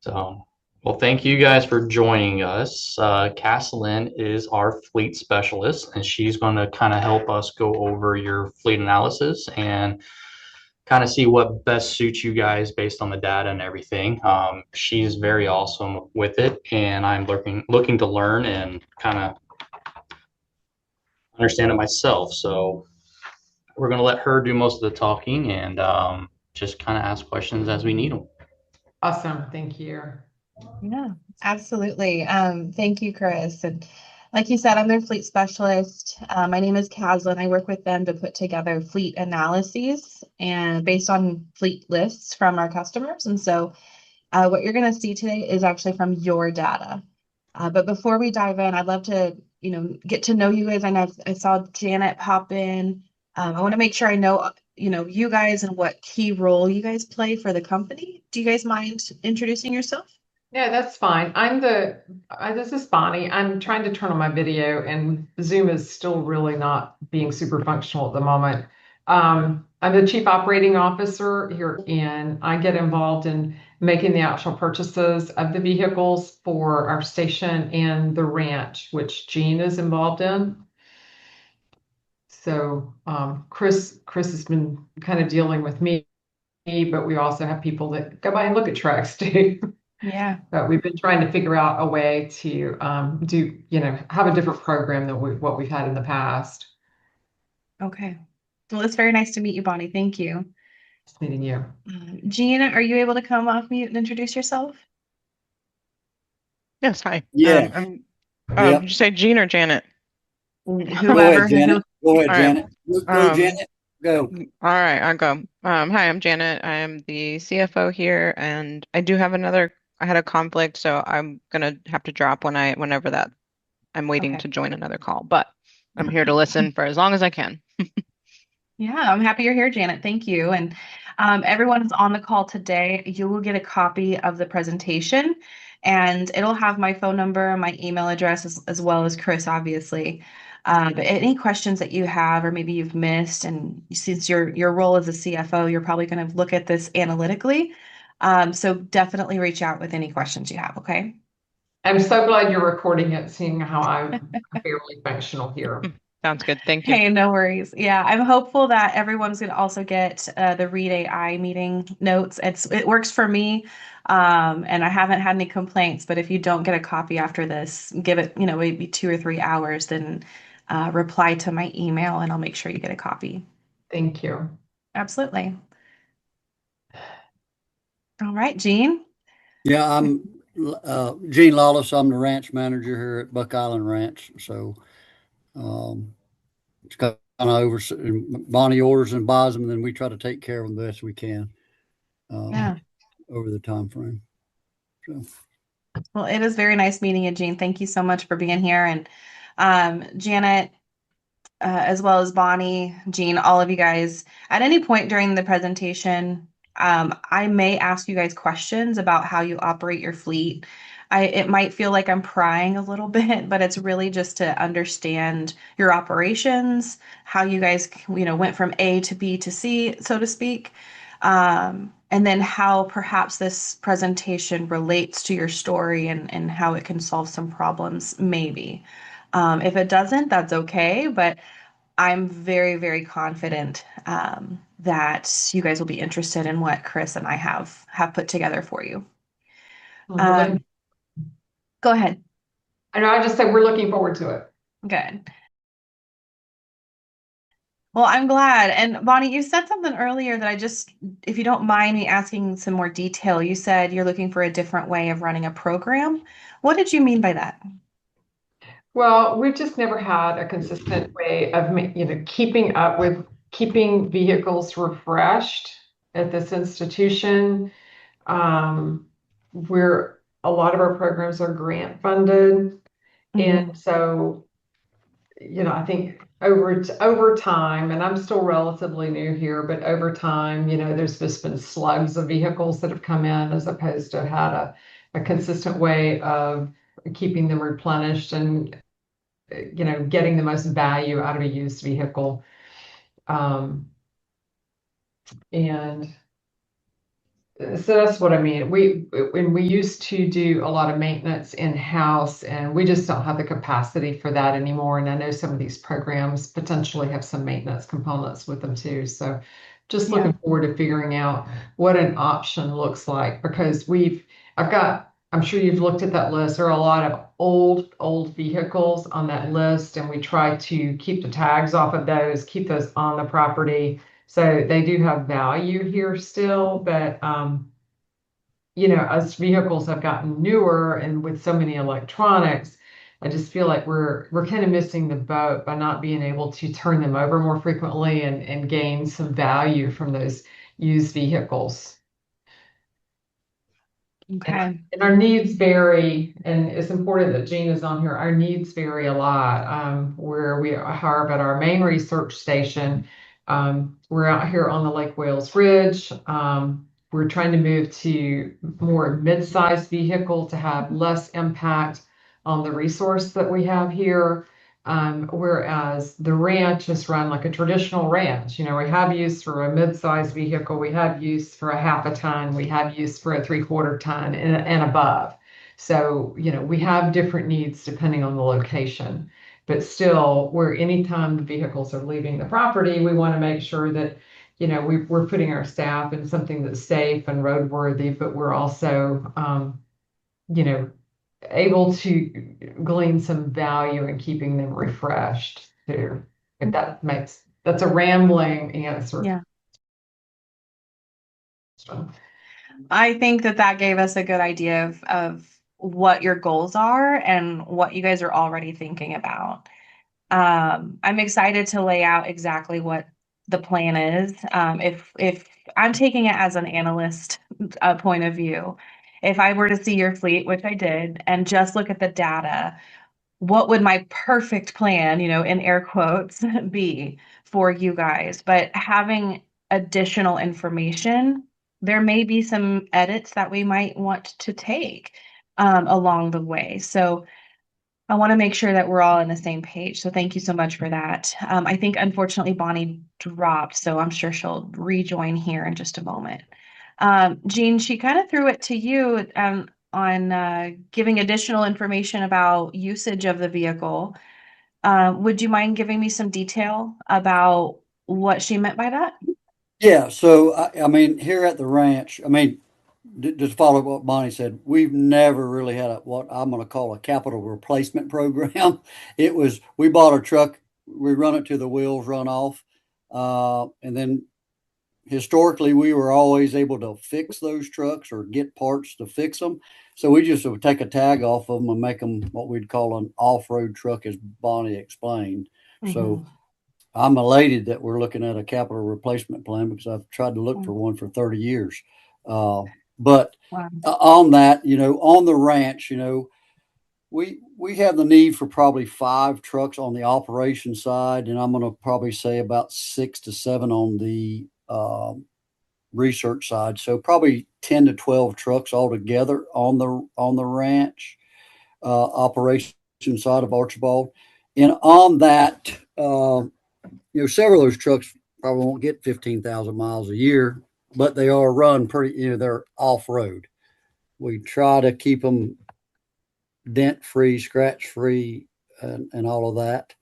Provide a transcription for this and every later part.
Well, thank you guys for joining us. Casilyn is our fleet specialist, and she's going to kind of help us go over your fleet analysis and kind of see what best suits you guys based on the data and everything. She's very awesome with it, and I'm looking to learn and kind of understand it myself. So we're going to let her do most of the talking and just kind of ask questions as we need them. Awesome. Thank you. Yeah, absolutely. Thank you, Chris. And like you said, I'm their fleet specialist. My name is Casilyn. I work with them to put together fleet analyses and based on fleet lists from our customers. And so what you're going to see today is actually from your data. But before we dive in, I'd love to, get to know you guys. I know I saw Janet pop in. I want to make sure I know, you guys and what key role you guys play for the company. Do you guys mind introducing yourself? Yeah, that's fine. This is Bonnie. I'm trying to turn on my video and Zoom is still really not being super functional at the moment. I'm the chief operating officer here and I get involved in making the actual purchases of the vehicles for our station and the ranch, which Jean is involved in. So Chris has been kind of dealing with me, but we also have people that go by and look at trucks too. Yeah. But we've been trying to figure out a way to have a different program than what we've had in the past. Okay. Well, it's very nice to meet you, Bonnie. Thank you. Just meeting you. Gina, are you able to come off mute and introduce yourself? Yes, hi. Yeah. Did you say Jean or Janet? Go Whoever. ahead, Janet. Go ahead, All right. Janet. Go, Janet. Go. All right, I'll go. Hi, I'm Janet. I am the CFO here, and I had a conflict, so I'm gonna have to drop whenever that I'm waiting Okay. to join another call, but I'm here to listen for as long as I can. Yeah, I'm happy you're here, Janet. Thank you. And everyone who's on the call today, you will get a copy of the presentation, and it'll have my phone number, my email address, as well as Chris, obviously. But any questions that you have, or maybe you've missed, and since your role as a CFO, you're probably going to look at this analytically. So definitely reach out with any questions you have. Okay. I'm so glad you're recording it, seeing how I'm fairly functional here. Sounds good. Thank you. Hey, no worries. Yeah, I'm hopeful that everyone's going to also get the Read AI meeting notes. It works for me, and I haven't had any complaints. But if you don't get a copy after this, give it, maybe 2 or 3 hours, then reply to my email, and I'll make sure you get a copy. Thank you. Absolutely. All right, Jean. Yeah, I'm Gene Lawless. I'm the ranch manager here at Buck Island Ranch. So it's kind of over. Bonnie orders and buys them, and then we try to take care of them the best we can Yeah. over the time frame. So. Well, it is very nice meeting you, Jean. Thank you so much for being here, and Janet. As well as Bonnie, Jean, all of you guys, at any point during the presentation, I may ask you guys questions about how you operate your fleet. It might feel like I'm prying a little bit, but it's really just to understand your operations, how you guys, went from A to B to C, so to speak, and then how perhaps this presentation relates to your story and how it can solve some problems, maybe. If it doesn't, that's okay, but I'm very, very confident that you guys will be interested in what Chris and I have put together for you. Really? Go ahead. I know. I just said we're looking forward to it. Good. Well, I'm glad. And Bonnie, you said something earlier that if you don't mind me asking some more detail, you said you're looking for a different way of running a program. What did you mean by that? Well, we've just never had a consistent way of, keeping up with keeping vehicles refreshed at this institution. Where a lot of our programs are grant funded. Mhm. And so, I think over time, and I'm still relatively new here, but over time, there's just been slugs of vehicles that have come in as opposed to had a consistent way of keeping them replenished and getting the most value out of a used vehicle. And So that's what I mean. When we used to do a lot of maintenance in-house, and we just don't have the capacity for that anymore. And I know some of these programs potentially have some maintenance components with them too. So just Yeah. looking forward to figuring out what an option looks like, because I'm sure you've looked at that list. There are a lot of old vehicles on that list, and we try to keep the tags off of those, keep those on the property. So they do have value here still, but as vehicles have gotten newer and with so many electronics, I just feel like we're kind of missing the boat by not being able to turn them over more frequently and gain some value from those used vehicles. Okay. And our needs vary, and it's important that Jean is on here. Our needs vary a lot. Where we are at our main research station, we're out here on the Lake Wales Ridge. We're trying to move to more mid-sized vehicle to have less impact on the resource that we have here. Whereas the ranch is run like a traditional ranch. We have use for a mid-sized vehicle, we have use for a half a ton, we have use for a three-quarter ton and above. So, we have different needs depending on the location. But still, where anytime the vehicles are leaving the property, we want to make sure that, we're putting our staff in something that's safe and roadworthy, but we're also, you know, able to glean some value in keeping them refreshed too. If that's a rambling answer. Yeah. I think that gave us a good idea of what your goals are and what you guys are already thinking about. I'm excited to lay out exactly what the plan is. If I'm taking it as an analyst point of view, if I were to see your fleet, which I did, and just look at the data, what would my perfect plan, in air quotes, be for you guys? But having additional information, there may be some edits that we might want to take along the way. So I want to make sure that we're all on the same page. So thank you so much for that. I think unfortunately Bonnie dropped, so I'm sure she'll rejoin here in just a moment. Jean, she kind of threw it to you on giving additional information about usage of the vehicle. Would you mind giving me some detail about what she meant by that? Yeah, so I mean, here at the ranch, I mean, just follow what Bonnie said. We've never really had what I'm going to call a capital replacement program. We bought a truck, we run it to the wheels run off, and then historically we were always able to fix those trucks or get parts to fix them. So we just would take a tag off of them and make them what we'd call an off-road truck, as Bonnie explained. So Mhm. I'm elated that we're looking at a capital replacement plan because I've tried to look for one for 30 years. But Wow. on that, on the ranch, we have the need for probably 5 trucks on the operation side, and I'm going to probably say about 6 to 7 on the research side. So probably 10 to 12 trucks altogether on the ranch operation side of Archibald. And on that, several of those trucks probably won't get 15,000 miles a year, but they are run pretty, they're off road. We try to keep them dent free, scratch free, and all of that.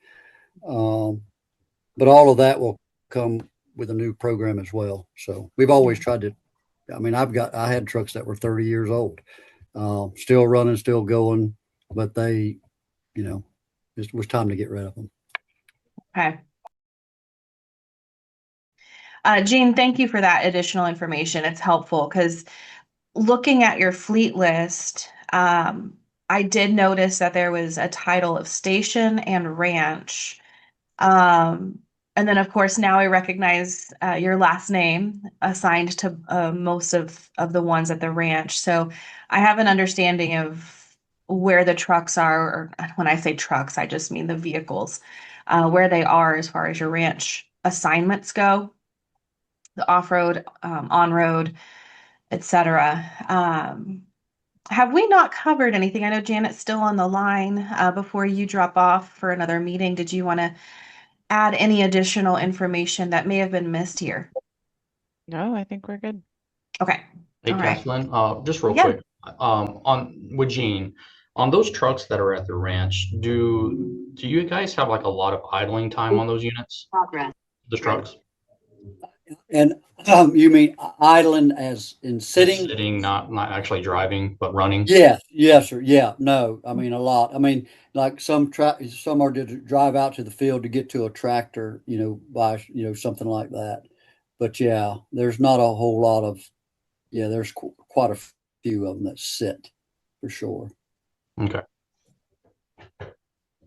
But all of that will come with a new program as well. So we've always tried to, I mean, I had trucks that were 30 years old, still running, still going, but it was time to get rid of them. Okay. Jean, thank you for that additional information. It's helpful because looking at your fleet list, I did notice that there was a title of station and ranch. Um, and then, of course, now I recognize your last name assigned to most of the ones at the ranch. So I have an understanding of where the trucks are, or when I say trucks, I just mean the vehicles, where they are as far as your ranch assignments go, the off-road, on-road, etc. Have we not covered anything? I know Janet's still on the line. Before you drop off for another meeting, did you want to add any additional information that may have been missed here? No, I think we're good. Okay. Hey, All right. Casilyn, just real Yeah. quick, on with Gene, on those trucks that are at the ranch, do you guys have like a lot of idling time on those units, those trucks? And you mean idling as in Just sitting? sitting, not actually driving, but running? Yes, yes, sir. Yeah, no, I mean a lot. I mean, like some are to drive out to the field to get to a tractor, by something like that. But yeah, there's not a whole lot of there's quite a few of them that sit for sure. Okay.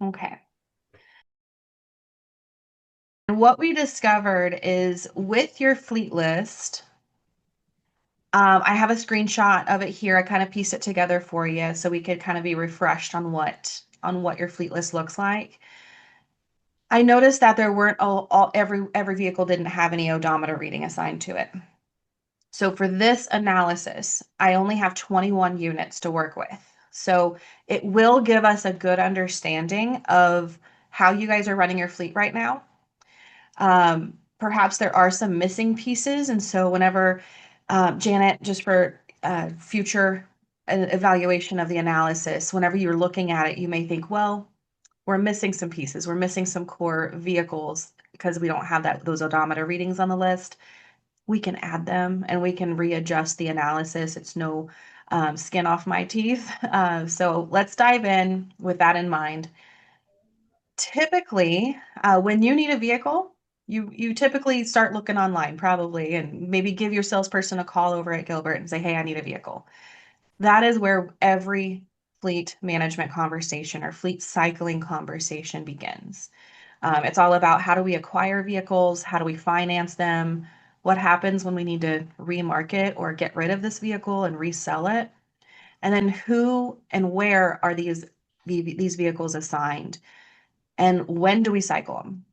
Okay. And what we discovered is with your fleet list, I have a screenshot of it here. I kind of pieced it together for you so we could kind of be refreshed on what your fleet list looks like. I noticed that there weren't every vehicle didn't have any odometer reading assigned to it. So for this analysis, I only have 21 units to work with. So it will give us a good understanding of how you guys are running your fleet right now. Perhaps there are some missing pieces. And so whenever, Janet, just for future evaluation of the analysis, whenever you're looking at it, you may think, well, we're missing some pieces. We're missing some core vehicles because we don't have those odometer readings on the list. We can add them and we can readjust the analysis. It's no skin off my teeth. So let's dive in with that in mind. Typically, when you need a vehicle, you typically start looking online probably and maybe give your salesperson a call over at Gilbert and say, hey, I need a vehicle. That is where every fleet management conversation or fleet cycling conversation begins. It's all about how do we acquire vehicles? How do we finance them? What happens when we need to remarket or get rid of this vehicle and resell it? And then who and where are these vehicles assigned? And when do we cycle them?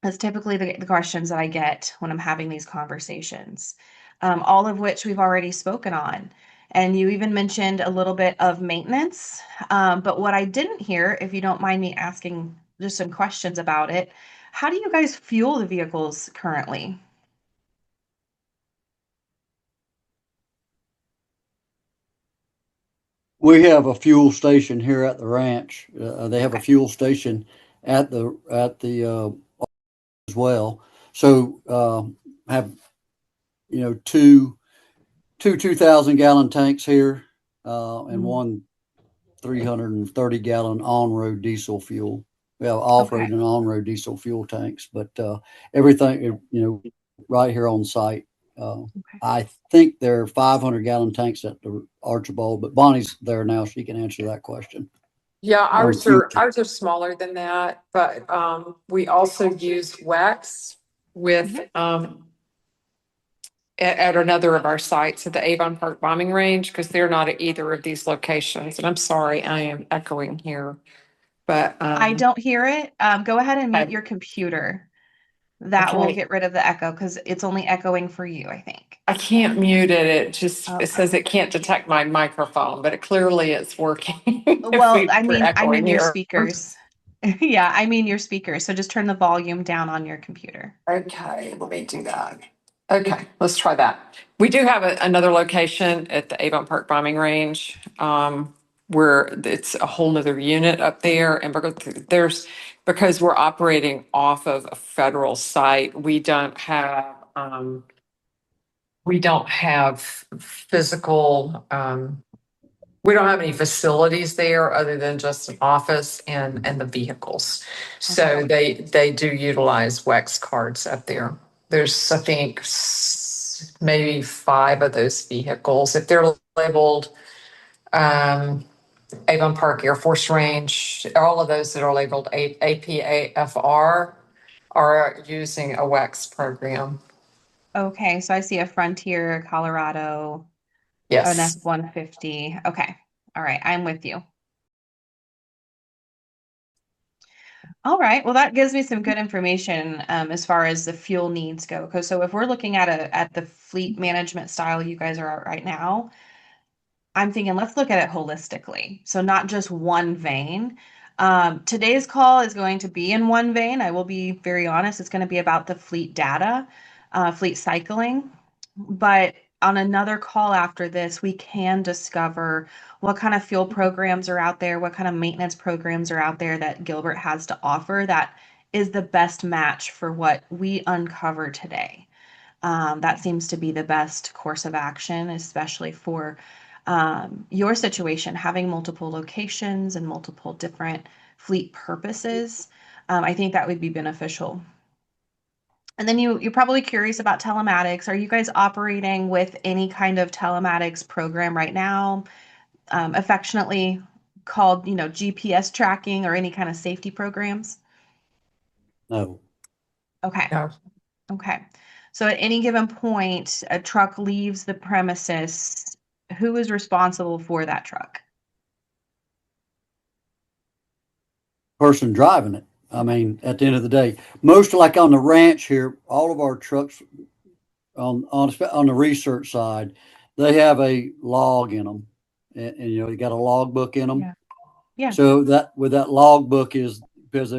That's typically the questions that I get when I'm having these conversations, all of which we've already spoken on. And you even mentioned a little bit of maintenance. But what I didn't hear, if you don't mind me asking just some questions about it, how do you guys fuel the vehicles currently? We have a fuel station here at the ranch. They have a Okay. fuel station at the as well. So have two 2,000 gallon tanks here, and Mm. one 330 gallon on-road diesel fuel. We have off-road Okay. and on-road diesel fuel tanks, but everything, right here on site. Okay. I think there are 500 gallon tanks at the Archibald, but Bonnie's there now. She can answer that question Yeah, on fuel. ours are smaller than that, but we also use wax with Mhm. at another of our sites at the Avon Park bombing range because they're not at either of these locations. And I'm sorry, I am echoing here, but I don't hear it. Go ahead and mute okay, your computer. That will okay. get rid of the echo because it's only echoing for you, I think. I can't mute it. It Okay. says it can't detect my microphone, but it clearly is working. If Well, we're I mean echoing your here. speakers. Yeah, I mean your speakers. So just turn the volume down on your computer. Okay, let me do that. Okay, let's try that. We do have another location at the Avon Park bombing range, where it's a whole nother unit up there. And because we're operating off of a federal site, we don't have physical, we don't have any facilities there other than just an office and the vehicles. Okay. So they do utilize Wex cards up there. There's, I think, maybe 5 of those vehicles. If they're labeled Avon Park Air Force Range, all of those that are labeled APAFR are using a Wex program. Okay, so I see a Frontier, Colorado, an Yes. F-150. Okay. All right, I'm with you. All right. Well, that gives me some good information as far as the fuel needs go. Because so if we're looking at the fleet management style you guys are at right now, I'm thinking let's look at it holistically. So not just one vein. Today's call is going to be in one vein. I will be very honest. It's going to be about the fleet data, fleet cycling. But on another call after this, we can discover what kind of fuel programs are out there, what kind of maintenance programs are out there that Gilbert has to offer that is the best match for what we uncover today. That seems to be the best course of action, especially for your situation, having multiple locations and multiple different fleet purposes. I think that would be beneficial. And then you're probably curious about telematics. Are you guys operating with any kind of telematics program right now, affectionately called, GPS tracking or any kind of safety programs? No. Okay. No. Okay. So at any given point, a truck leaves the premises. Who is responsible for that truck? Person driving it. I mean, at the end of the day, most like on the ranch here, all of our trucks on the research side, they have a log in them, and you got a log book in them. Yeah. Yeah. So that log book is because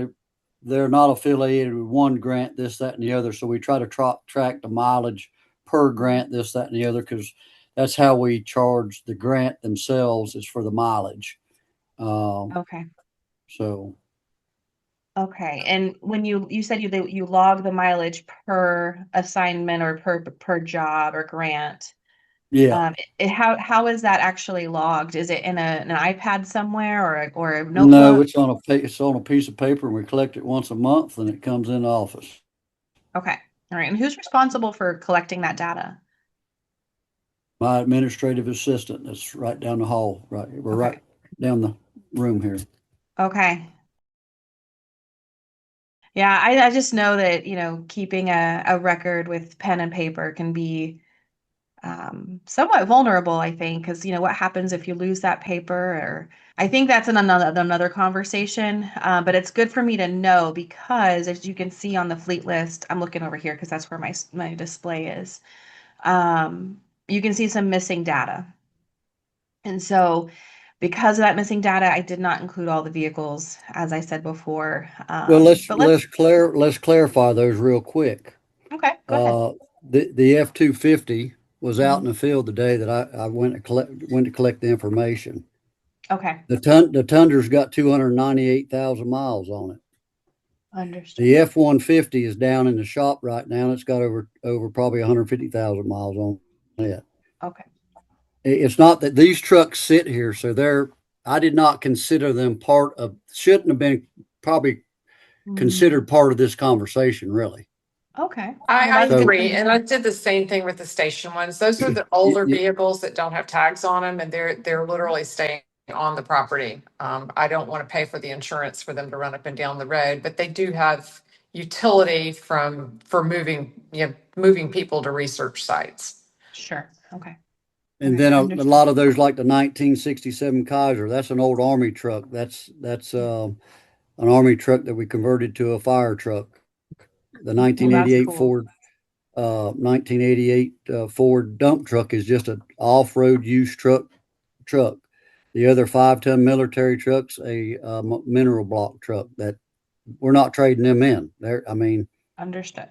they're not affiliated with one grant, this, that, and the other. So we try to track the mileage per grant, this, that, and the other, because that's how we charge the grant themselves is for the mileage. Okay. So. Okay. And when you said you log the mileage per assignment or per job or grant, Yeah. how is that actually logged? Is it in an iPad somewhere or a No, notebook? it's on a piece of paper, and we collect it once a month, and it comes in the office. Okay. All right. And who's responsible for collecting that data? My administrative assistant that's right down the hall. Right, we're Okay. right down the room here. Okay. Yeah, I just know that, keeping a record with pen and paper can be somewhat vulnerable, I think, because what happens if you lose that paper? Or I think that's another conversation. But it's good for me to know because, as you can see on the fleet list, I'm looking over here because that's where my display is. You can see some missing data, and so because of that missing data, I did not include all the vehicles, as I said before. Well, But let's let's clarify those real quick. okay, go ahead. Uh, the F-250 was out in Mhm. the field the day that I went to collect the information. Okay, The Tundra's got 298,000 miles on it. understood. The F-150 is down in the shop right now. And it's got over probably 150,000 miles on it. Okay. It's not that these trucks sit here, so I did not consider them shouldn't have been probably Mm, considered part of this conversation, really. okay. Well, I that's So, good to agree. And I know. did the same thing with the station ones. Those are the older y- vehicles that don't have tags on them and they're literally staying on the property. I don't want to pay for the insurance for them to run up and down the road, but they do have utility for moving people to research sites. Sure. Okay. and Okay. then a Understood. lot of those, like the 1967 Kaiser, that's an old Army truck. That's an Army truck that we converted to a fire truck. The Well, that's 1988 cool. Ford dump truck is just an off-road use truck. The other 5-ton military trucks, a mineral block truck that we're not trading them in. I mean, Understood.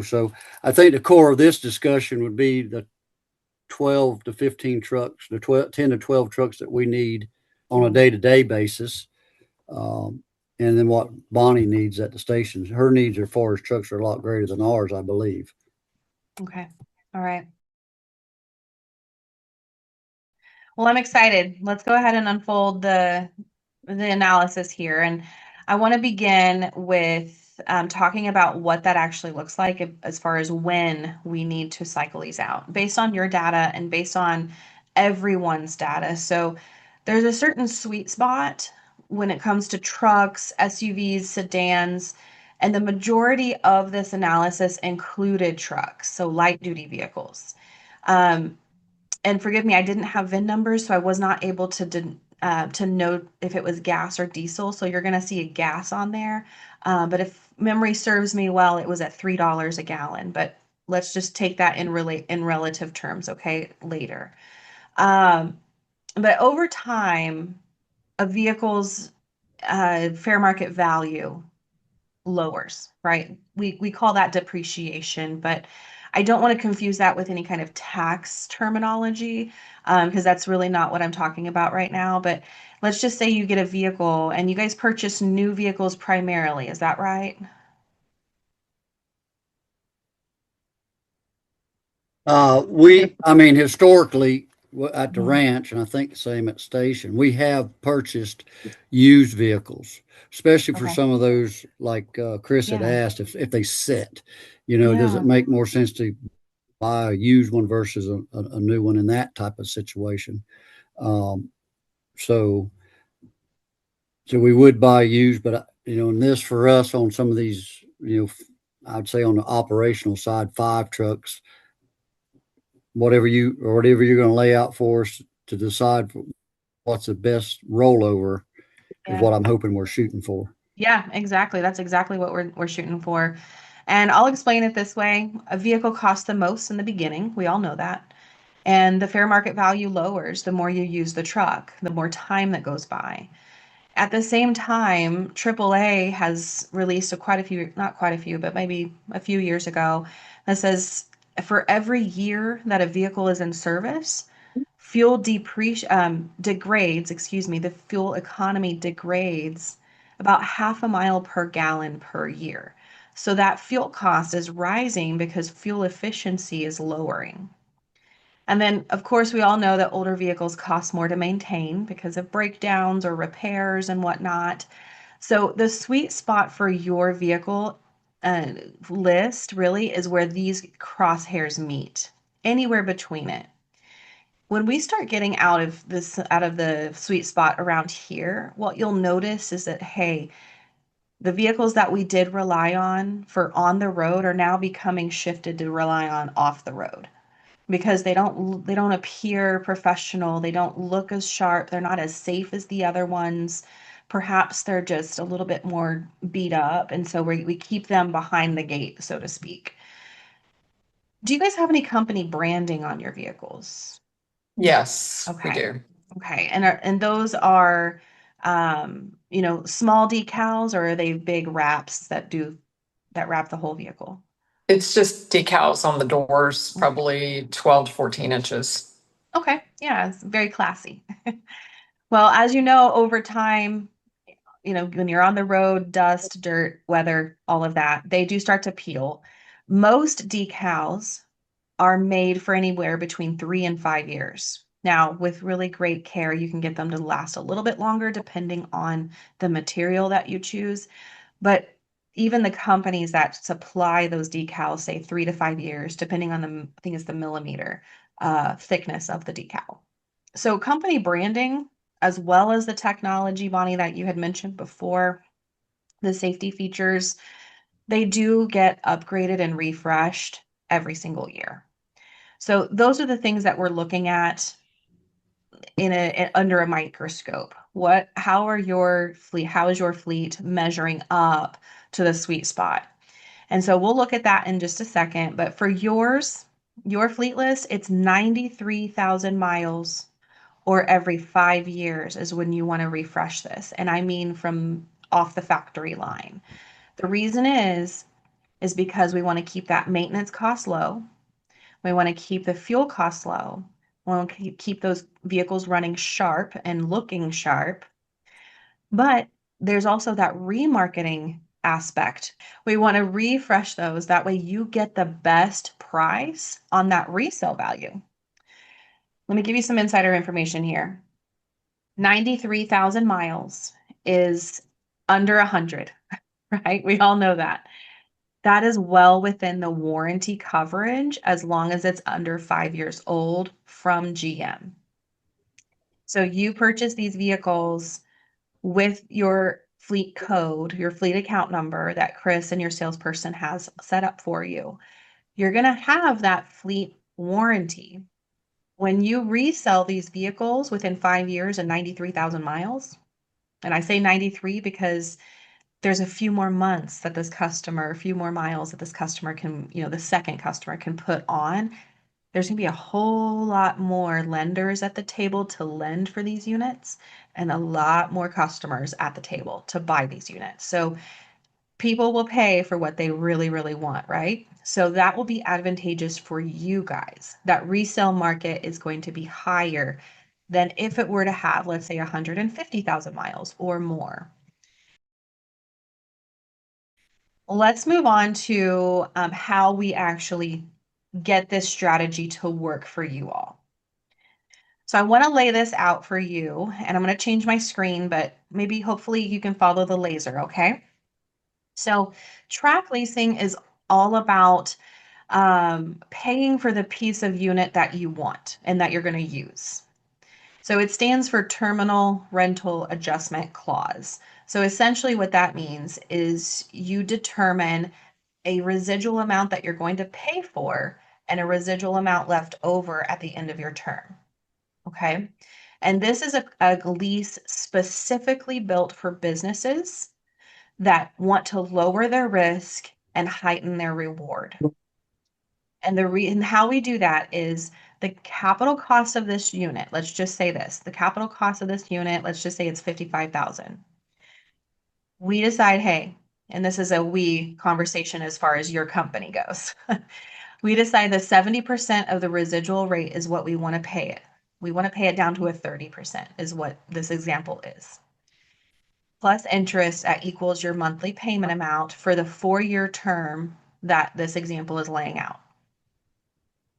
so I think the core of this discussion would be the 12 to 15 trucks, the 10 to 12 trucks that we need on a Mhm. day-to-day basis. Um, and then what Bonnie needs at the stations. Her needs as far as trucks are a lot greater than ours, I believe. Okay. All right. Well, I'm excited. Let's go ahead and unfold the analysis here. And I want to begin with talking about what that actually looks like as far as when we need to cycle these out based on your data and based on everyone's data. So there's a certain sweet spot when it comes to trucks, SUVs, sedans, and the majority of this analysis included trucks, so light duty vehicles. Um, and forgive me, I didn't have VIN numbers, so I was not able to note if it was gas or diesel. So you're going to see a gas on there. But if memory serves me well, it was at $3 a gallon. But let's just take that in relative terms, okay, later. Um, but over time, a vehicle's fair market value lowers, right? We call that depreciation, but I don't want to confuse that with any kind of tax terminology, because that's really not what I'm talking about right now. But let's just say you get a vehicle and you guys purchase new vehicles primarily. Is that right? I mean, historically at the Mhm. ranch, and I think the same at station, we have purchased used vehicles, especially for Okay. some of those, like Chris had Yeah. asked, if they sit, does it Yeah. make more sense to buy a used one versus a new one in that type of situation? Um, so, so we would buy used, but in this for us on some of these, I'd say on the operational side, 5 trucks, whatever you're going to lay out for us to decide what's the best rollover is Yeah. what I'm hoping we're shooting for. Yeah, exactly. That's exactly what we're shooting for. And I'll explain it this way. A vehicle costs the most in the beginning. We all know that. And the fair market value lowers the more you use the truck, the more time that goes by. At the same time, AAA has released quite a few, not quite a few, but maybe a few years ago, that says for every year that a vehicle is in service, degrades, excuse me, the fuel economy degrades about half a mile per gallon per year. So that fuel cost is rising because fuel efficiency is lowering. And then, of course, we all know that older vehicles cost more to maintain because of breakdowns or repairs and whatnot. So, the sweet spot for your vehicle uh, list really is where these crosshairs meet, anywhere between it. When we start getting out of the sweet spot around here, what you'll notice is that, hey, the vehicles that we did rely on for on the road are now becoming shifted to rely on off the road because they don't appear professional, they don't look as sharp, they're not as safe as the other ones. Perhaps they're just a little bit more beat up, and so we keep them behind the gate, so to speak. Do you guys have any company branding on your vehicles? Yes, we Okay. do. Okay. And those are small decals, or are they big wraps that wrap the whole vehicle? It's just decals on the doors, probably 12 to 14 inches. Okay. Yeah, it's very classy. Well, as you know, over time, when you're on the road, dust, dirt, weather, all of that, they do start to peel. Most decals are made for anywhere between 3 and 5 years. Now, with really great care, you can get them to last a little bit longer depending on the material that you choose. But even the companies that supply those decals say 3 to 5 years, depending on I think it's the millimeter thickness of the decal. So, company branding, as well as the technology, Bonnie, that you had mentioned before, the safety features, they do get upgraded and refreshed every single year. So those are the things that we're looking at under a microscope. How is your fleet measuring up to the sweet spot? And so we'll look at that in just a second. But for your fleet list, it's 93,000 miles or every 5 years is when you want to refresh this. And I mean from off the factory line. The reason is because we want to keep that maintenance cost low. We want to keep the fuel costs low. We want to keep those vehicles running sharp and looking sharp. But there's also that remarketing aspect. We want to refresh those. That way you get the best price on that resale value. Let me give you some insider information here. 93,000 miles is under 100, right? We all know that. That is well within the warranty coverage as long as it's under 5 years old from GM. So you purchase these vehicles with your fleet code, your fleet account number that Chris and your salesperson has set up for you. You're going to have that fleet warranty. When you resell these vehicles within 5 years and 93,000 miles, and I say 93 because there's a few more months that a few more miles that this customer can, the second customer can put on. There's going to be a whole lot more lenders at the table to lend for these units and a lot more customers at the table to buy these units. So People will pay for what they really, really want, right? So that will be advantageous for you guys. That resale market is going to be higher than if it were to have, let's say, 150,000 miles or more. Let's move on to how we actually get this strategy to work for you all. So I want to lay this out for you, and I'm going to change my screen, but maybe hopefully you can follow the laser, okay? So track leasing is all about paying for the piece of unit that you want and that you're going to use. So it stands for Terminal Rental Adjustment Clause. So essentially what that means is you determine a residual amount that you're going to pay for and a residual amount left over at the end of your term. Okay. And this is a lease specifically built for businesses that want to lower their risk and heighten their reward. And how we do that is the capital cost of this unit. Let's just say this, the capital cost of this unit, let's just say it's 55,000. We decide, hey, and this is a we conversation as far as your company goes. We decide that 70% of the residual rate is what we want to pay it. We want to pay it down to a 30% is what this example is. Plus interest at equals your monthly payment amount for the 4-year term that this example is laying out.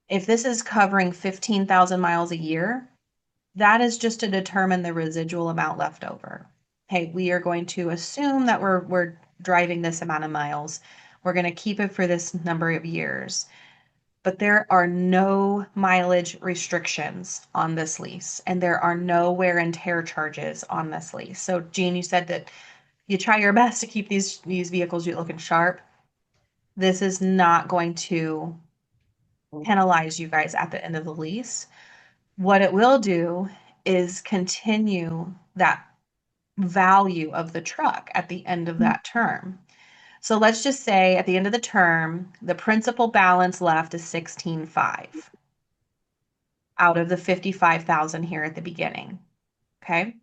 If this is covering 15,000 miles a year, that is just to determine the residual amount left over. Hey, we are going to assume that we're driving this amount of miles. We're going to keep it for this number of years. But there are no mileage restrictions on this lease, and there are no wear and tear charges on this lease. So, Jean, you said that you try your best to keep these vehicles looking sharp. This is not going to penalize you guys at the end of the lease. What it will do is continue that value of the truck at the end of that term. So let's just say at the end of the term, the principal balance left is 16,500 out of the 55,000 here at the beginning. Okay.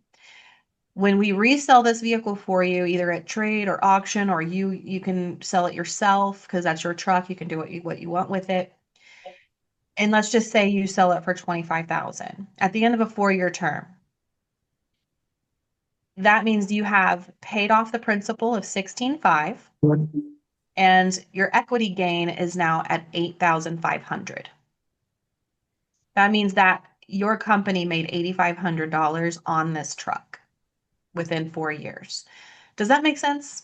When we resell this vehicle for you, either at trade or auction, or you can sell it yourself because that's your truck, you can do what you want with it. And let's just say you sell it for 25,000 at the end of a 4-year term. That means you have paid off the principal of 16,500 and your equity gain is now at 8,500. That means that your company made $8,500 on this truck within 4 years. Does that make sense?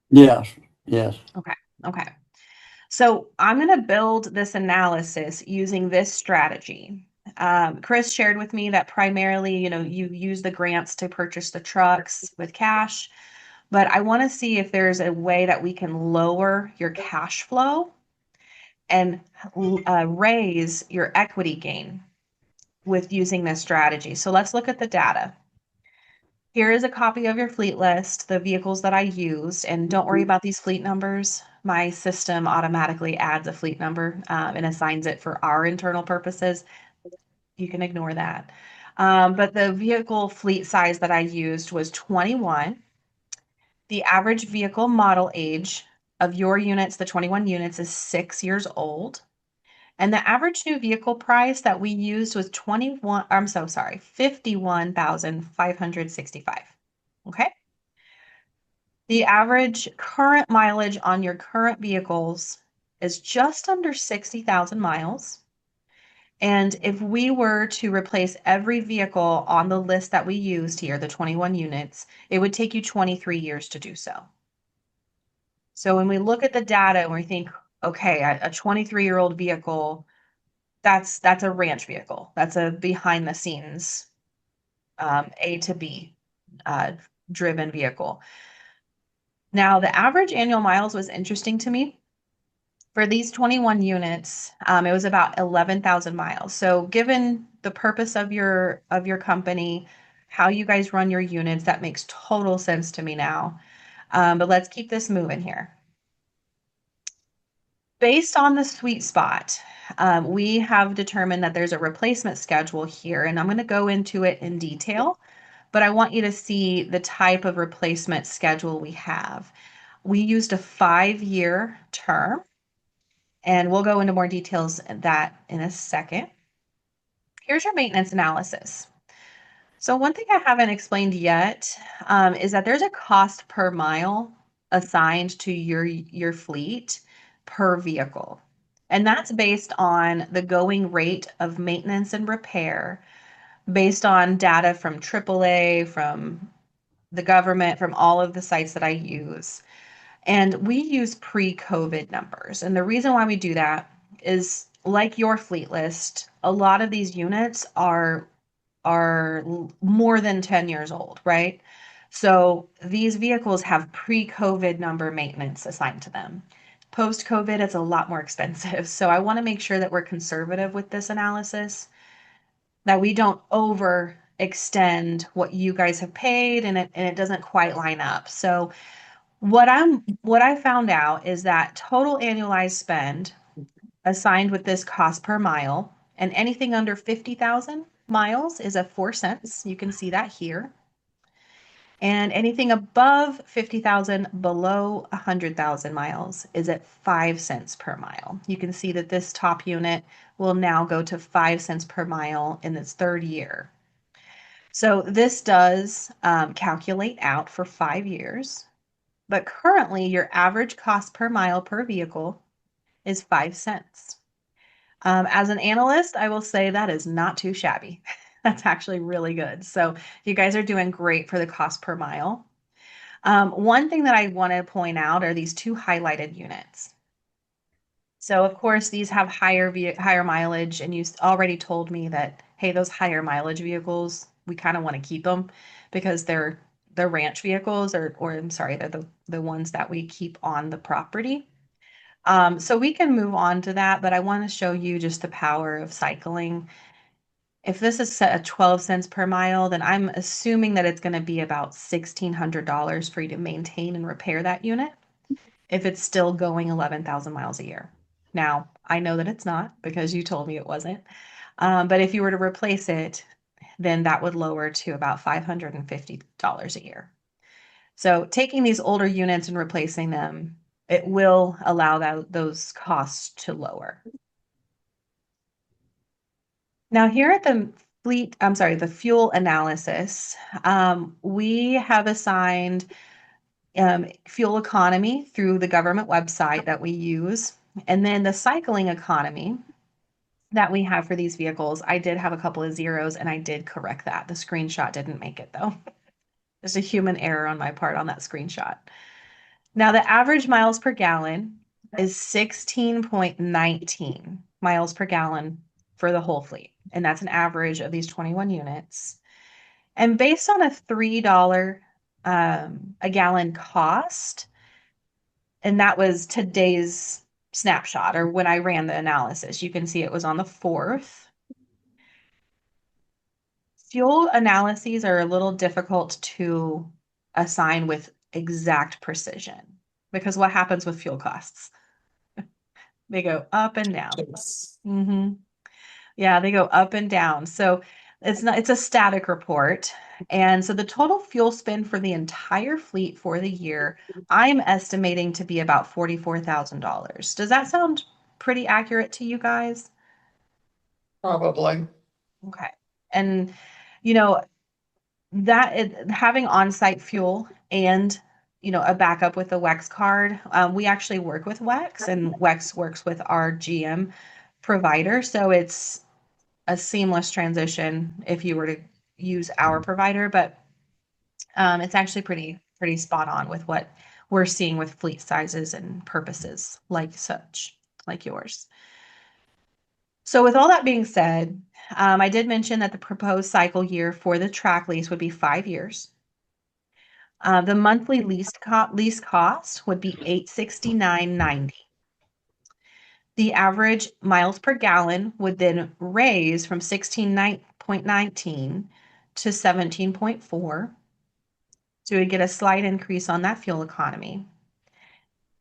Yes, yes. Okay. So I'm going to build this analysis using this strategy. Chris shared with me that primarily, you use the grants to purchase the trucks with cash, but I want to see if there's a way that we can lower your cash flow and raise your equity gain with using this strategy. So let's look at the data. Here is a copy of your fleet list, the vehicles that I used, and don't worry about these fleet numbers. My system automatically adds a fleet number and assigns it for our internal purposes. You can ignore that. But the vehicle fleet size that I used was 21. The average vehicle model age of your units, the 21 units, is 6 years old. And the average new vehicle price that we used was 51,565. Okay. The average current mileage on your current vehicles is just under 60,000 miles. And if we were to replace every vehicle on the list that we used here, the 21 units, it would take you 23 years to do so. So when we look at the data and we think, okay, a 23-year-old vehicle, that's a ranch vehicle. That's a behind the scenes A to B driven vehicle. Now, the average annual miles was interesting to me. For these 21 units, it was about 11,000 miles. So given the purpose of your company, how you guys run your units, that makes total sense to me now. But let's keep this moving here. Based on the sweet spot, we have determined that there's a replacement schedule here, and I'm going to go into it in detail. but I want you to see the type of replacement schedule we have. We used a 5-year term, and we'll go into more details of that in a second. Here's your maintenance analysis. So one thing I haven't explained yet is that there's a cost per mile assigned to your fleet per vehicle. And that's based on the going rate of maintenance and repair, based on data from AAA, from the government, from all of the sites that I use. And we use pre-COVID numbers. And the reason why we do that is like your fleet list, a lot of these units are more than 10 years old, right? So these vehicles have pre-COVID number maintenance assigned to them. Post-COVID, it's a lot more expensive. So I want to make sure that we're conservative with this analysis, that we don't overextend what you guys have paid and it doesn't quite line up. So what I found out is that total annualized spend assigned with this cost per mile, and anything under 50,000 miles is at 4 cents. You can see that here. And anything above 50,000 below 100,000 miles is at 5 cents per mile. You can see that this top unit will now go to 5 cents per mile in its third year. So this does calculate out for 5 years, but currently your average cost per mile per vehicle is 5 cents. As an analyst, I will say that is not too shabby. That's actually really good. So you guys are doing great for the cost per mile. One thing that I want to point out are these two highlighted units. So of course, these have higher mileage, and you already told me that, hey, those higher mileage vehicles, we kind of want to keep them because they're ranch vehicles, or I'm sorry, they're the ones that we keep on the property. So we can move on to that, but I want to show you just the power of cycling. If this is set at 12 cents per mile, then I'm assuming that it's going to be about $1,600 for you to maintain and repair that unit if it's still going 11,000 miles a year. Now, I know that it's not because you told me it wasn't. But if you were to replace it, then that would lower to about $550 a year. So taking these older units and replacing them, it will allow those costs to lower. Now here at the fuel analysis, we have assigned fuel economy through the government website that we use, and then the cycling economy that we have for these vehicles. I did have a couple of zeros and I did correct that. The screenshot didn't make it though. There's a human error on my part on that screenshot. Now, the average miles per gallon is 16.19 miles per gallon for the whole fleet. And that's an average of these 21 units. And based on a $3 a gallon cost, and that was today's snapshot, or when I ran the analysis, you can see it was on the 4th. Fuel analyses are a little difficult to assign with exact precision because what happens with fuel costs? They go up and down. Yes. Yeah, they go up and down. So it's a static report. And so the total fuel spend for the entire fleet for the year, I'm estimating to be about $44,000. Does that sound pretty accurate to you guys? Probably. Okay. And having on-site fuel and a backup with the WEX card. We actually work with WEX, and WEX works with our GM provider, so it's a seamless transition if you were to use our provider. But it's actually pretty spot on with what we're seeing with fleet sizes and purposes like yours. So with all that being said, I did mention that the proposed cycle year for the track lease would be 5 years. The monthly lease cost would be $869.90. The average miles per gallon would then raise from 16.19 to 17.4. So we get a slight increase on that fuel economy.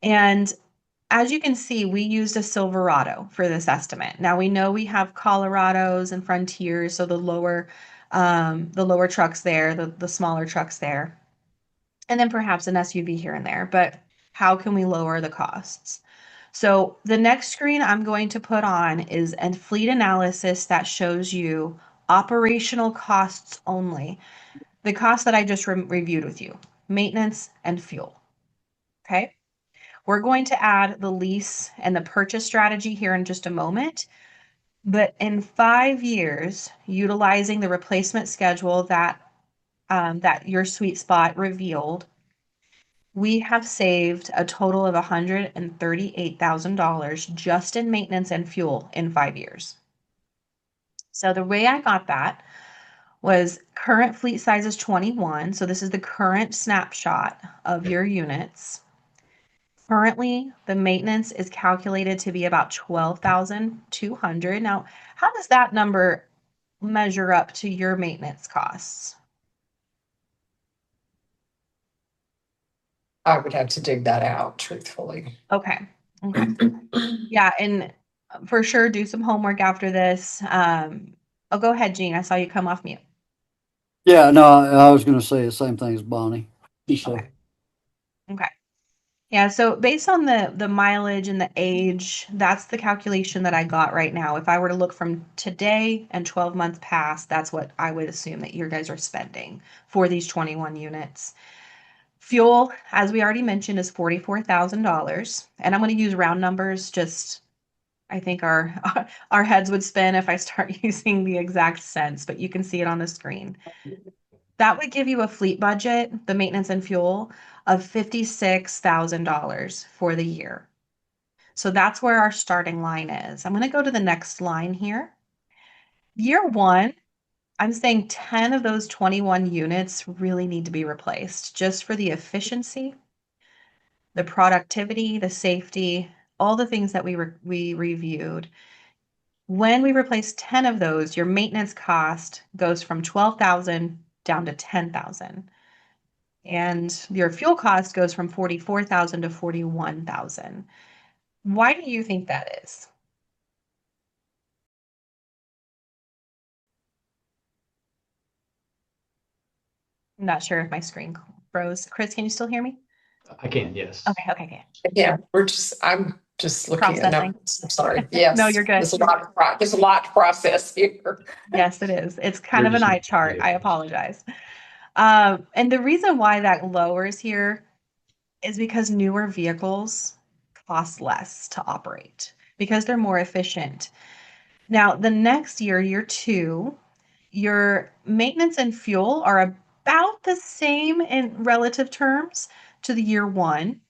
And as you can see, we used a Silverado for this estimate. Now we know we have Colorados and Frontiers, so the lower trucks there, the smaller trucks there, and then perhaps an SUV here and there. But how can we lower the costs? So the next screen I'm going to put on is a fleet analysis that shows you operational costs only. The costs that I just reviewed with you, maintenance and fuel. Okay. We're going to add the lease and the purchase strategy here in just a moment. But in 5 years, utilizing the replacement schedule that your sweet spot revealed, we have saved a total of $138,000 just in maintenance and fuel in 5 years. So the way I got that was current fleet size is 21. So this is the current snapshot of your units. Currently, the maintenance is calculated to be about 12,200. Now, how does that number measure up to your maintenance costs? I would have to dig that out, truthfully. Okay. Okay. Yeah, and for sure do some homework after this. Oh, go ahead, Jean. I saw you come off mute. Yeah, no, I was going to say the same thing as Bonnie. So, Okay. Okay. Yeah, so based on the mileage and the age, that's the calculation that I got right now. If I were to look from today and 12 months past, that's what I would assume that you guys are spending for these 21 units. Fuel, as we already mentioned, is $44,000. And I'm going to use round numbers, just I think our our heads would spin if I start using the exact cents, but you can see it on the screen. That would give you a fleet budget, the maintenance and fuel, of $56,000 for the year. So that's where our starting line is. I'm going to go to the next line here. Year one, I'm saying 10 of those 21 units really need to be replaced just for the efficiency, the productivity, the safety, all the things that we reviewed. When we replace 10 of those, your maintenance cost goes from 12,000 down to 10,000. And your fuel cost goes from 44,000 to 41,000. Why do you think that is? I'm not sure if my screen froze. Chris, can you still hear me? I can, yes. Okay. Yeah, I'm just looking at Processing. numbers. I'm sorry. No, Yes. you're good. There's a lot to process here. Yes, it is. It's kind We're of an just eye chart. I vehicles. apologize. And the reason why that lowers here is because newer vehicles cost less to operate because they're more efficient. Now, the next year, year two, your maintenance and fuel are about the same in relative terms to the year one.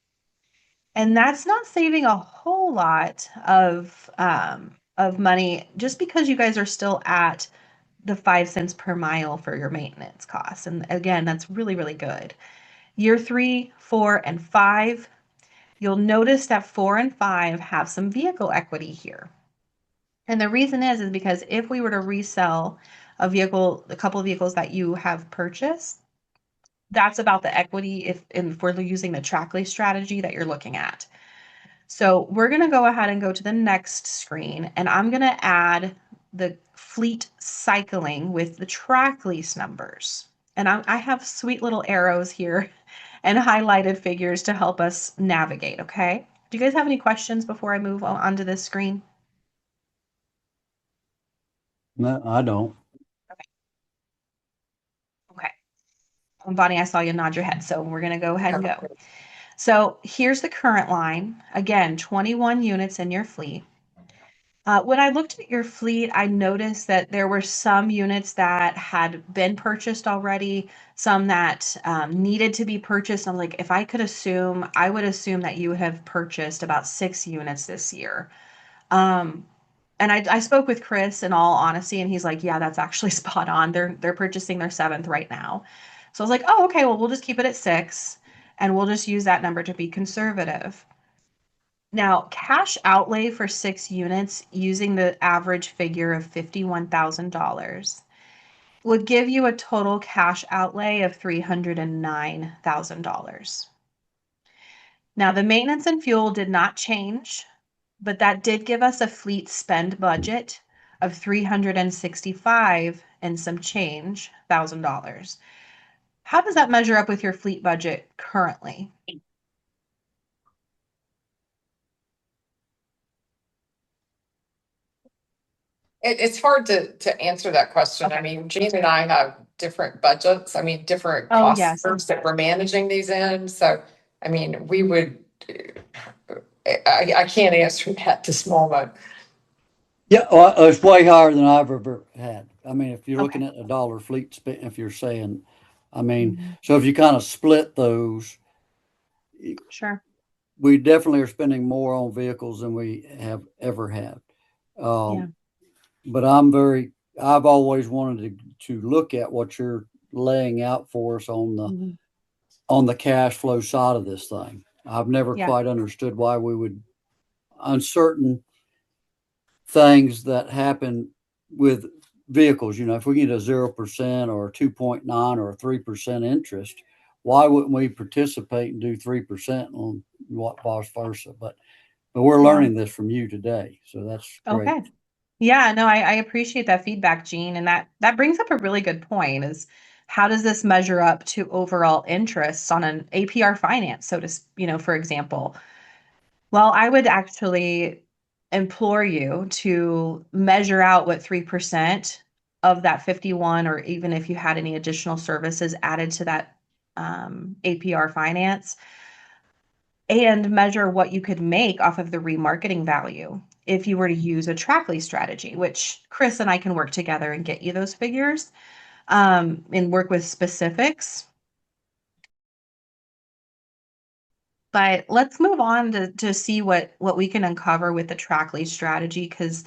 And that's not saving a whole lot of money just because you guys are still at the 5 cents per mile for your maintenance costs. And again, that's really, really good. Year three, four, and five, you'll notice that 4 and 5 have some vehicle equity here. And the reason is because if we were to resell a vehicle, a couple of vehicles that you have purchased, that's about the equity if we're using the track strategy that you're looking at. So we're going to go ahead and go to the next screen, and I'm going to add the fleet cycling with the track lease numbers. And I have sweet little arrows here and highlighted figures to help us navigate, okay? Do you guys have any questions before I move on to this screen? no, I don't. Okay. Bonnie, I saw you nod your head, so we're going to go ahead and go. So here's the current line. Again, 21 units in your fleet. When I looked at your fleet, I noticed that there were some units that had been purchased already, some that needed to be purchased. I'm like, if I could assume, I would assume that you have purchased about 6 units this year. And I spoke with Chris in all honesty, and he's like, yeah, that's actually spot on. They're purchasing their 7th right now. So I was like, oh, okay, well, we'll just keep it at 6, and we'll just use that number to be conservative. Now, cash outlay for 6 units using the average figure of $51,000 would give you a total cash outlay of $309,000. Now, the maintenance and fuel did not change, but that did give us a fleet spend budget of 365 and some change $1,000. How does that measure up with your fleet budget currently? It's hard to answer that question. I Okay. mean, Gene and I have different budgets. I mean, different Oh, cost yes. centers that we're managing these in. So, I mean, we would, I can't answer that this moment. Yeah, well, it's way higher than I've ever had. I mean, if you're looking Okay. at a dollar fleet spend, if you're saying, I mean, Mhm. so if you kind of split those, Sure. we definitely are spending more on vehicles than we have ever had. Yeah. But I've always wanted to look at what you're laying out for us Mhm. on the cash flow side of this thing. I've never Yeah. quite understood why we would, uncertain things that happen with vehicles, if we get a 0% or a 2.9 or a 3% interest, why wouldn't we participate and do 3% on what vice versa? But we're Yeah. learning this from you today, so that's great. Okay. Yeah, no, I appreciate that feedback, Gene. And that brings up a really good point is how does this measure up to overall interests on an APR finance, for example? Well, I would actually implore you to measure out what 3% of that 51, or even if you had any additional services added to that APR finance, and measure what you could make off of the remarketing value if you were to use a track lease strategy, which Chris and I can work together and get you those figures and work with specifics. But let's move on to see what we can uncover with the track lease strategy, because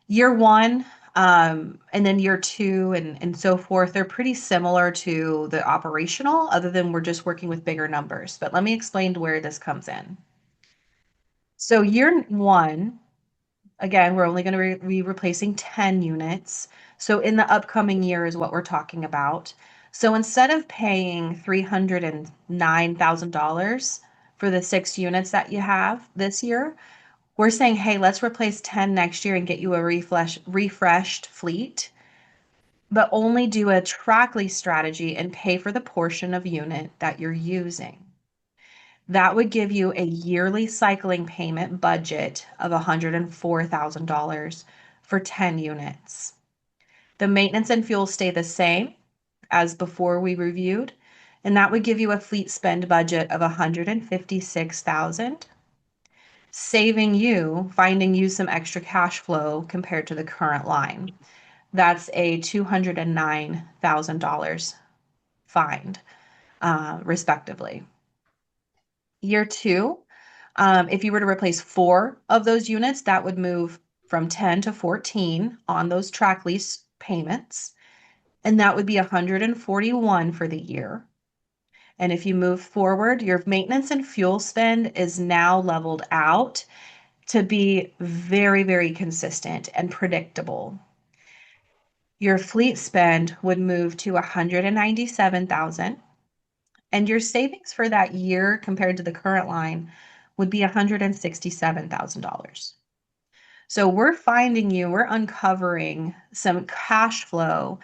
year one and then year two and so forth, they're pretty similar to the operational, other than we're just working with bigger numbers. But let me explain to where this comes in. So year one, again, we're only going to be replacing 10 units. So in the upcoming year is what we're talking about. So instead of paying $309,000 for the 6 units that you have this year, we're saying, hey, let's replace 10 next year and get you a refreshed fleet, but only do a track lease strategy and pay for the portion of unit that you're using. That would give you a yearly cycling payment budget of $104,000 for 10 units. The maintenance and fuel stay the same as before we reviewed, and that would give you a fleet spend budget of $156,000, finding you some extra cash flow compared to the current line. That's a $209,000 find, respectively. Year two, if you were to replace 4 of those units, that would move from 10 to 14 on those track lease payments, and that would be 141 for the year. And if you move forward, your maintenance and fuel spend is now leveled out to be very, very consistent and predictable. Your fleet spend would move to 197,000, and your savings for that year compared to the current line would be $167,000. So we're uncovering some cash flow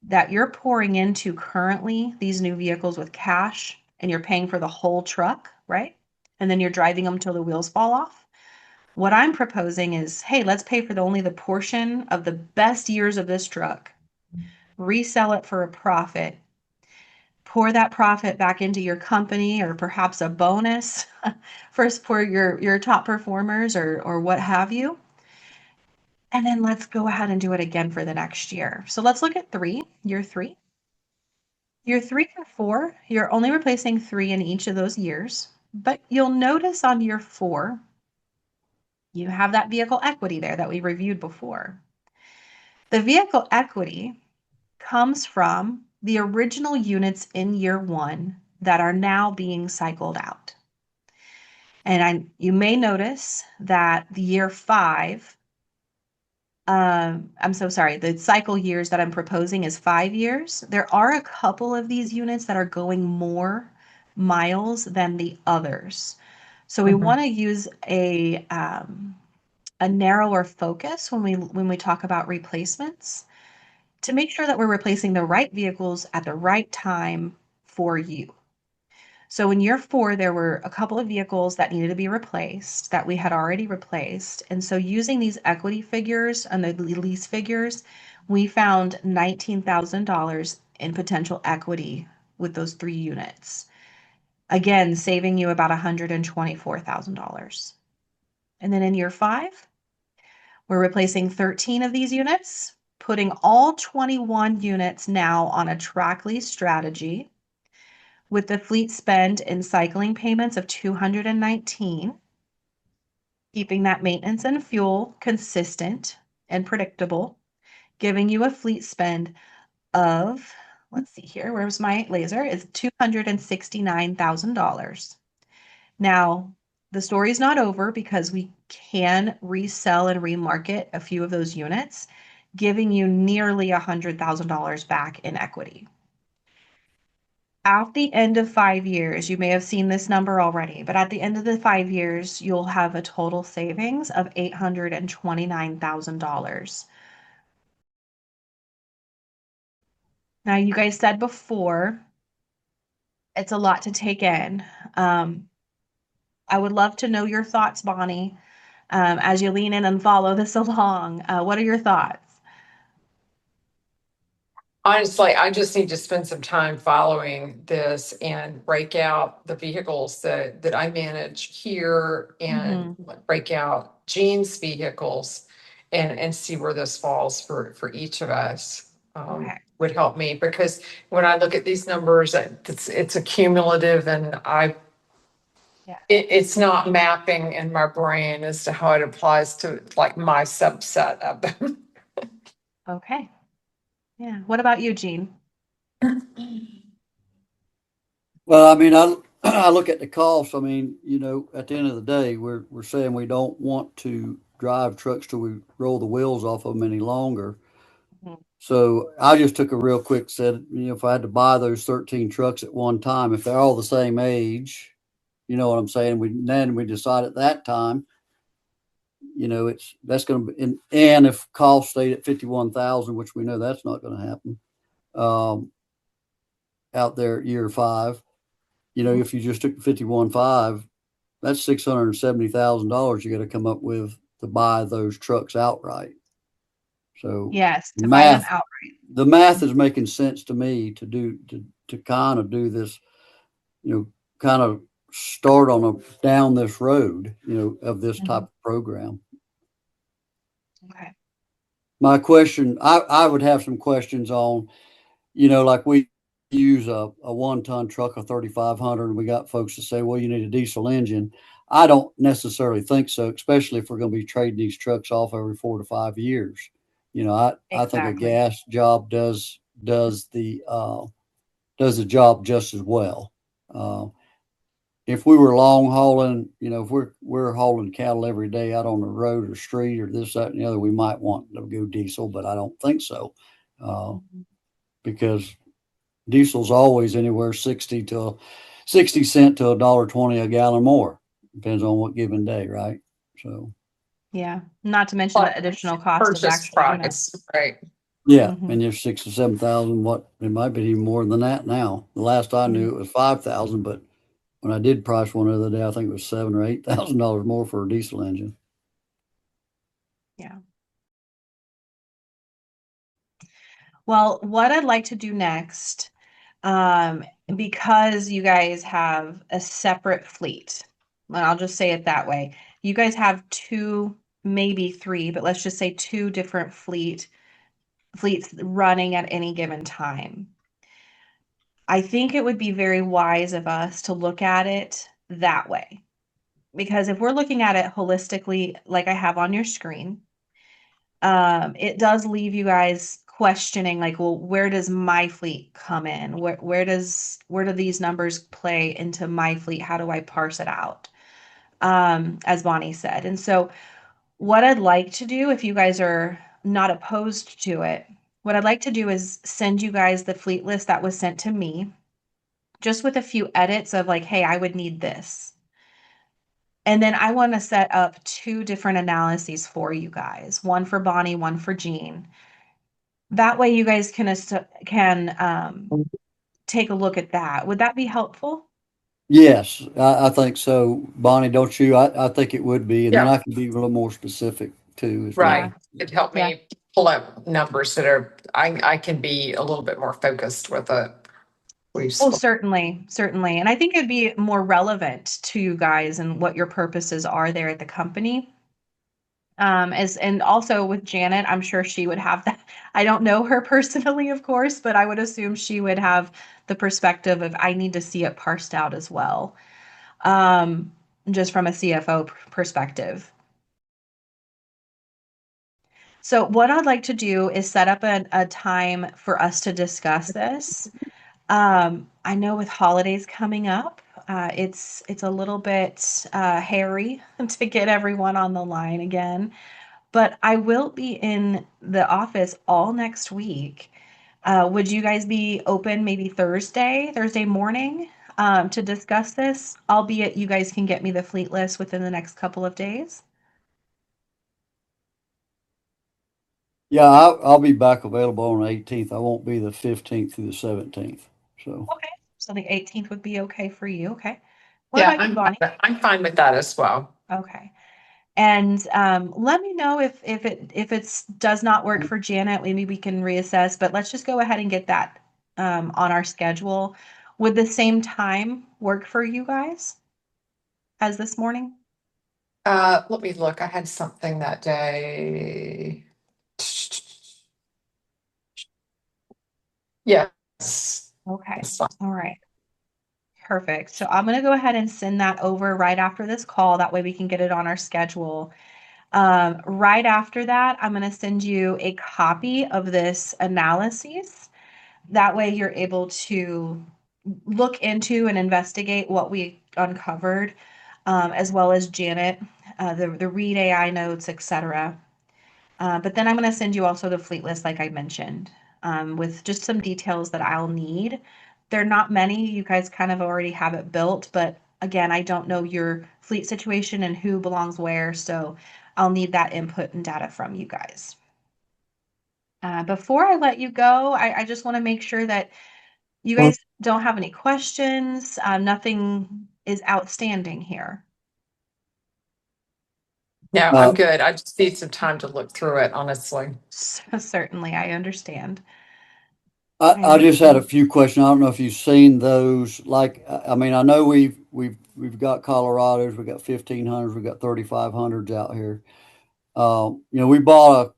that you're pouring into currently these new vehicles with cash, and you're paying for the whole truck, right? And then you're driving them till the wheels fall off. What I'm proposing is, hey, let's pay for only the portion of the best years of this truck, resell it for a profit, pour that profit back into your company, or perhaps a bonus for your top performers, or what have you. And then let's go ahead and do it again for the next year. So let's look at year three. Year 3 and 4, you're only replacing 3 in each of those years, but you'll notice on year 4, you have that vehicle equity there that we reviewed before. The vehicle equity comes from the original units in year 1 that are now being cycled out. And you may notice that the year 5, I'm so sorry, the cycle years that I'm proposing is 5 years. There are a couple of these units that are going more miles than the others. So we Mhm. want to use a narrower focus when we talk about replacements to make sure that we're replacing the right vehicles at the right time for you. So in year 4, there were a couple of vehicles that needed to be replaced that we had already replaced. And so using these equity figures and the lease figures, we found $19,000 in potential equity with those 3 units. Again, saving you about $124,000. And then in year 5, we're replacing 13 of these units, putting all 21 units now on a track lease strategy with the fleet spend and cycling payments of 219, keeping that maintenance and fuel consistent and predictable, giving you a fleet spend of, let's see here, where's my laser? Is $269,000. Now, the story's not over because we can resell and remarket a few of those units, giving you nearly $100,000 back in equity. At the end of 5 years, you may have seen this number already, but at the end of the 5 years, you'll have a total savings of $829,000. Now, you guys said before, it's a lot to take in. I would love to know your thoughts, Bonnie, as you lean in and follow this along. What are your thoughts? Honestly, I just need to spend some time following this and break out the vehicles that I manage here and break out Jean's vehicles and see where this falls for each of us. Okay. Would help me because when I look at these numbers, it's a cumulative and Yeah. it's not mapping in my brain as to how it applies to like my subset of them. Okay. Yeah. What about you, Jean? Well, I mean, I look at the cost. I mean, you know, at the end of the day, we're saying we don't want to drive trucks till we roll the wheels off of them any longer. Mhm. So I just took a real quick set. You know, if I had to buy those 13 trucks at one time, if they're all the same age, you know what I'm saying. We decide at that time, you know, that's going to be, and if cost stayed at 51,000, which we know that's not going to happen, um, out there at year 5, you know, if you just took the 51.5, that's $670,000 you got to come up with to buy those trucks outright. So Yes, to buy them math, outright. the math is making sense to me to do to kind of do this, you know, kind of start on a down this road, you know, of this type of program. Okay. My question, I would have some questions on, you know, like we use a 1 ton truck, a 3,500, and we got folks to say, well, you need a diesel engine. I don't necessarily think so, especially if we're going to be trading these trucks off every 4 to 5 years. You know, I think a Exactly. gas job does the job just as well. Uh, if we were long hauling, you know, if we're hauling cattle every day out on the road or street or this, that, and the other, we might want to go diesel, but I don't think so, Mhm. because diesel's always anywhere 60 cent to $1.20 a gallon more. Depends on what given day, right? So Yeah. Not to mention Like the additional cost of the purchase actual unit. price, right? yeah, Mhm. and there's 6 to 7 thousand. What it might be even more than that now. The last I knew Mhm. it was 5,000, but when I did price one the other day, I think it was $7 or $8,000 more for a diesel engine. Yeah. Well, what I'd like to do next, because you guys have a separate fleet, and I'll just say it that way. You guys have 2, maybe 3, but let's just say 2 different fleets running at any given time. I think it would be very wise of us to look at it that way. Because if we're looking at it holistically, like I have on your screen, it does leave you guys questioning, like, well, where does my fleet come in? Where do these numbers play into my fleet? How do I parse it out? As Bonnie said. And so what I'd like to do, if you guys are not opposed to it, what I'd like to do is send you guys the fleet list that was sent to me, just with a few edits of like, hey, I would need this. And then I want to set up 2 different analyses for you guys, one for Bonnie, one for Jean. That way you guys can take a look at that. Would that be helpful? Yes, I think so. Bonnie, don't you? I think it would be. And then Yeah. I can be a little more specific too. As well. Right. It'd help Yeah. me pull up numbers that are, I can be a little bit more focused with it. Oh, certainly, certainly. And I think it'd be more relevant to you guys and what your purposes are there at the company. And also with Janet, I'm sure she would have that. I don't know her personally, of course, but I would assume she would have the perspective of I need to see it parsed out as well. Just from a CFO perspective. So what I'd like to do is set up a time for us to discuss this. I know with holidays coming up, it's a little bit hairy to get everyone on the line again, but I will be in the office all next week. Would you guys be open maybe Thursday morning, to discuss this, albeit you guys can get me the fleet list within the next couple of days? Yeah, I'll be back available on the 18th. I won't be the 15th through the 17th. So. Okay, so the 18th would be okay for you. Okay. What Yeah, about you, Bonnie? I'm fine with that as well. Okay. And let me know if it's does not work for Janet. Maybe we can reassess, but let's just go ahead and get that on our schedule. Would the same time work for you guys as this morning? Let me look. I had something that day. Yes. Okay. That's fine. All right. Perfect. So I'm going to go ahead and send that over right after this call. That way we can get it on our schedule. Right after that, I'm going to send you a copy of this analysis. That way you're able to look into and investigate what we uncovered, as well as Janet, the read AI notes, etc. But then I'm going to send you also the fleet list, like I mentioned, with just some details that I'll need. They're not many. You guys kind of already have it built, but again, I don't know your fleet situation and who belongs where, so I'll need that input and data from you guys. Before I let you go, I just want to make sure that you guys don't have any questions. Nothing is outstanding here. No, I'm good. I just need some time to look through it, honestly. Certainly, I understand. I just had a few questions. I don't know if you've seen those. Like, I mean, I know we've got Colorados, we got 1500s, we got 3500s out here. We bought a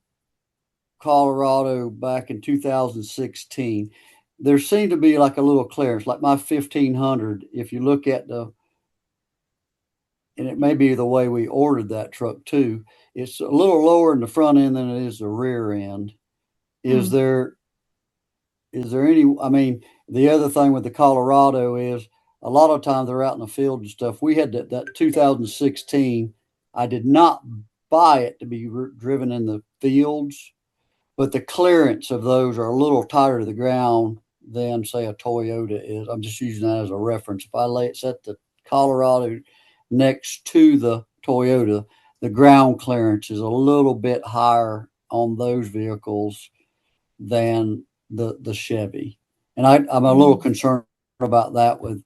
Colorado back in 2016. There seemed to be like a little clearance, like my 1500. If you look at and it may be the way we ordered that truck too, it's a little lower in the front end than it is the rear end. Is there any, I mean, the other thing with the Colorado is a lot of times they're out in the field and stuff. We had that 2016. I did not buy it to be driven in the fields, but the clearance of those are a little tighter to the ground than, say, a Toyota is. I'm just using that as a reference. If I set the Colorado next to the Toyota, the ground clearance is a little bit higher on those vehicles than the Chevy. And I'm a little concerned about that with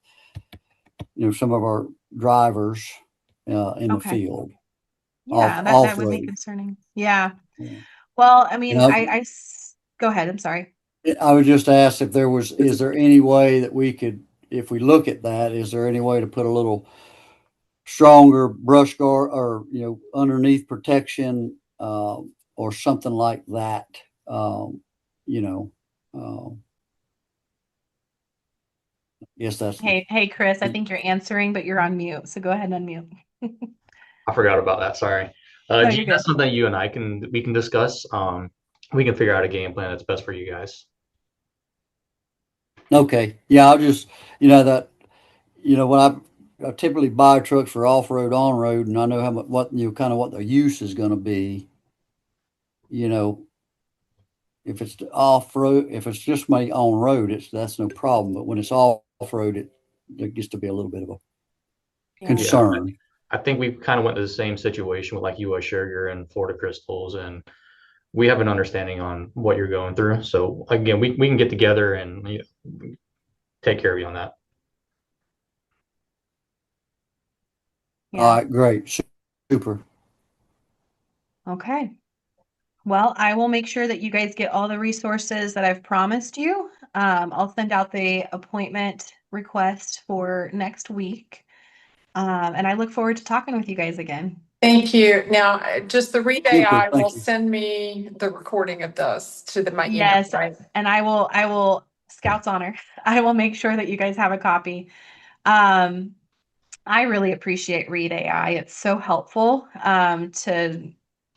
some of our drivers in the field. Yeah, that would be concerning. Yeah. Well, I mean, go ahead. I'm sorry. I would just ask if is there any way that we could, if we look at that, is there any way to put a little stronger brush guard or, underneath protection, or something like that, you know, yes, that's. Hey, Chris, I think you're answering, but you're on mute. So go ahead and unmute. I forgot about that. Sorry. No, Gene, you're that's good. something you and we can discuss. We can figure out a game plan that's best for you guys. Okay. Yeah, I'll just, that, when I typically buy trucks for off-road, on-road, and I know how much, kind of what the use is going to be, if it's off-road, if it's just my on-road, that's no problem. But when it's off-road, it gets to be a little bit of a concern. I think we kind of went to the same situation with like US Sugar and Florida Crystals, and we have an understanding on what you're going through. So again, we can get together and take care of you on that. Yeah. All right, great. Super. Okay. Well, I will make sure that you guys get all the resources that I've promised you. I'll send out the appointment request for next week. And I look forward to talking with you guys again. Thank you. Now, just the Read Super, AI will thank you. send me the recording of this to my email, Yes, right? and I will, Scout's honor, I will make sure that you guys have a copy. I really appreciate Read AI. It's so helpful to,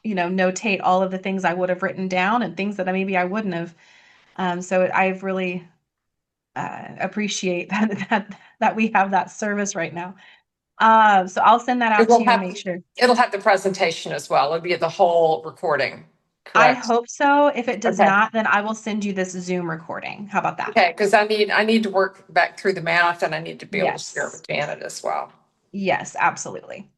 notate all of the things I would have written down and things that maybe I wouldn't have. So I've really appreciate that we have that service right now. So I'll send that out to you and make sure. It'll have the presentation as well. It'll be the whole recording, I correct? hope so. If it does Okay. not, then I will send you this Zoom recording. How about that? Okay, because I need to work back through the math, and I need to be able to Yes. share it with Janet as well. Yes, absolutely.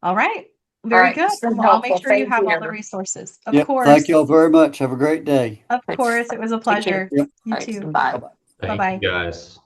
All right. All Very right, good. it's been Well, I'll make helpful. sure you Thank have all you. the resources. Of Yep. course. Thank you all very much. Have a great day. Of course. It was a Take care. pleasure. Yep. You Thanks. too. Bye. Bye-bye. Thank Bye-bye. you guys.